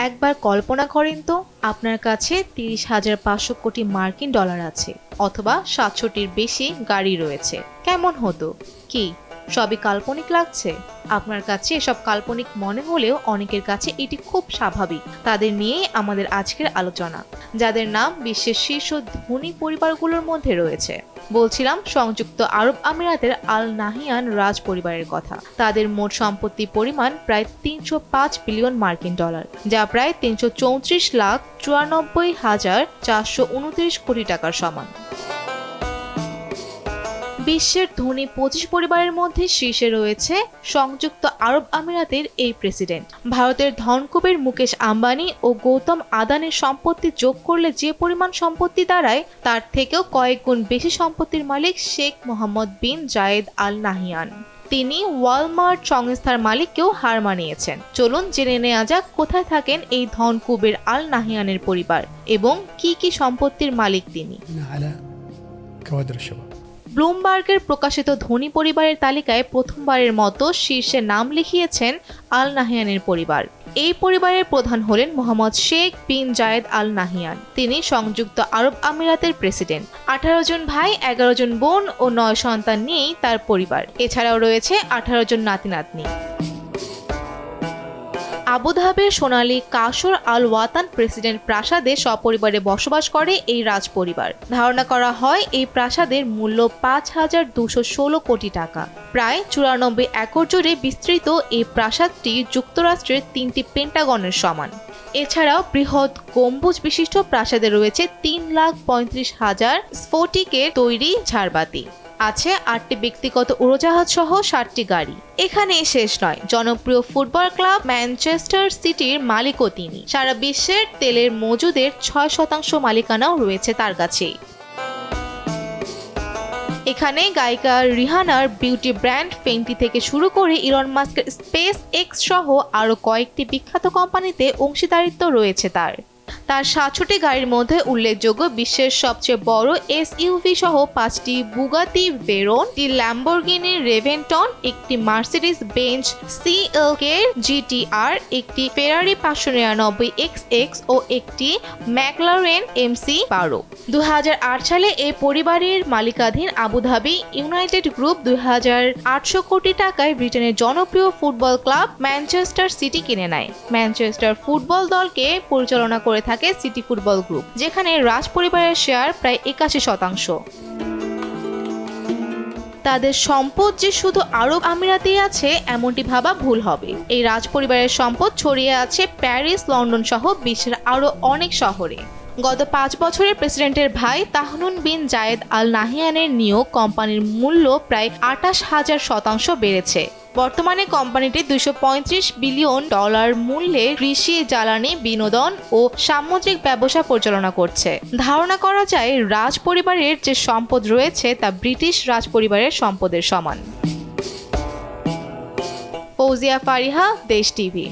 একবার কল্পনা করেন তো, আপনার কাছে 30,500 কোটি মার্কিন ডলার আছে, অথবা 700টির বেশি গাড়ি রয়েছে। কেমন হতো? কি সবই কাল্পনিক লাগছে? আপনার কাছে এসব কাল্পনিক মনে হলেও অনেকের কাছে এটি খুব স্বাভাবিক। তাদের নিয়েই আমাদের আজকের আলোচনা, যাদের নাম বিশ্বের শীর্ষ ধনী পরিবারগুলোর মধ্যে রয়েছে। বলছিলাম সংযুক্ত আরব আমিরাতের আল নাহিয়ান রাজ পরিবারের কথা। তাদের মোট সম্পত্তির পরিমাণ প্রায় 305 বিলিয়ন মার্কিন ডলার, যা প্রায় 334,94,429 কোটি টাকার সমান। বিশ্বের ধনী 25 পরিবারের মধ্যে শীর্ষে রয়েছে সংযুক্ত আরব আমিরাতের এই প্রেসিডেন্ট। ভারতের ধনকুবের মুকেশ আম্বানি ও গৌতম আদানির সম্পত্তি যোগ করলে যে পরিমাণ সম্পত্তি দাঁড়ায়, তার থেকেও কয়েক গুণ বেশি সম্পত্তির মালিক শেখ মোহাম্মদ বিন জায়েদ আল নাহিয়ান। তিনি ওয়ালমার্ট সংস্থার মালিককেও হার মানিয়েছেন। চলুন জেনে নেওয়া যাক কোথায় থাকেন এই ধনকুবের আল নাহিয়ানের পরিবার এবং কি কি সম্পত্তির মালিক তিনি। ব্লুমবার্গের প্রকাশিত ধনী পরিবারের তালিকায় প্রথমবারের মতো শীর্ষে নাম লিখিয়েছেন আল নাহিয়ানের পরিবার। এই পরিবারের প্রধান হলেন মোহাম্মদ শেখ বিন জায়েদ আল নাহিয়ান। তিনি সংযুক্ত আরব আমিরাতের প্রেসিডেন্ট। 18 জন ভাই, 11 জন বোন ও 9 সন্তান নিয়েই তার পরিবার। এছাড়াও রয়েছে 18 জন নাতি নাতনি। আবুধাবির সোনালী কাসর আল ওয়াতান প্রেসিডেন্ট প্রাসাদে সপরিবারে বসবাস করে এই রাজ পরিবার। ধারণা করা হয় এই প্রাসাদের মূল্য 5,216 কোটি টাকা। প্রায় 94 একর জুড়ে বিস্তৃত এই প্রাসাদটি যুক্তরাষ্ট্রের 3টি পেন্টাগনের সমান। এছাড়াও বৃহৎ গম্বুজ বিশিষ্ট প্রাসাদে রয়েছে 3,35,000 স্ফটিকের তৈরি ঝাড়বাতি। আছে 8টি ব্যক্তিগত উড়োজাহাজ সহ 60টি গাড়ি। এখানে শেষ নয়, জনপ্রিয় ফুটবল ক্লাব ম্যানচেস্টার সিটির মালিকও তিনি। সারা বিশ্বের তেলের মজুদের 6% মালিকানাও রয়েছে তার কাছেই। এখানে গায়িকা রিহানার বিউটি ব্র্যান্ড ফেন্টি থেকে শুরু করে ইলন মাস্কের স্পেস এক্স সহ আরো কয়েকটি বিখ্যাত কোম্পানিতে অংশীদারিত্ব রয়েছে তার। 700টি গাড়ির মধ্যে উল্লেখযোগ্য বিশ্বের সবচেয়ে বড় এসইউভি সহ 5টি বুগাতি ভেরন, একটি ল্যাম্বরগিনি রেভেন্টন, একটি মার্সিডিজ বেঞ্জ CLK GTR, একটি ফেরারি 599 XX ও একটি ম্যাকলারেন MC12। 2008 সালে এই পরিবারের মালিকাধীন আবুধাবি ইউনাইটেড গ্রুপ 2,800 কোটি টাকায় ব্রিটেনের জনপ্রিয় ফুটবল ক্লাব ম্যানচেস্টার সিটি কিনে নেয়। ম্যানচেস্টার ফুটবল দলকে পরিচালনা করে থাকে সিটি ফুটবল গ্রুপ, যেখানে রাজ পরিবারের শেয়ার প্রায় 81%। তাদের সম্পদ যে শুধু আরব আমিরাতেই আছে এমনটি ভাবা ভুল হবে। এই রাজ পরিবারের সম্পদ ছড়িয়ে আছে প্যারিস, লন্ডন সহ বিশ্বের আরো অনেক শহরে। গত 5 বছরে প্রেসিডেন্টের ভাই তাহনুন বিন জায়েদ আল নাহিয়ানের নিয়োগ কোম্পানির মূল্য প্রায় 28,000% বেড়েছে। বর্তমানে কোম্পানিটি 235 বিলিয়ন ডলার মূল্যে কৃষি, জ্বালানি, বিনোদন ও সামুদ্রিক ব্যবসা পরিচালনা করছে। ধারণা করা যায় রাজ পরিবারের যে সম্পদ রয়েছে তা ব্রিটিশ রাজ পরিবারের সম্পদের সমান। ফৌজিয়া ফারিহা, দেশ টিভি।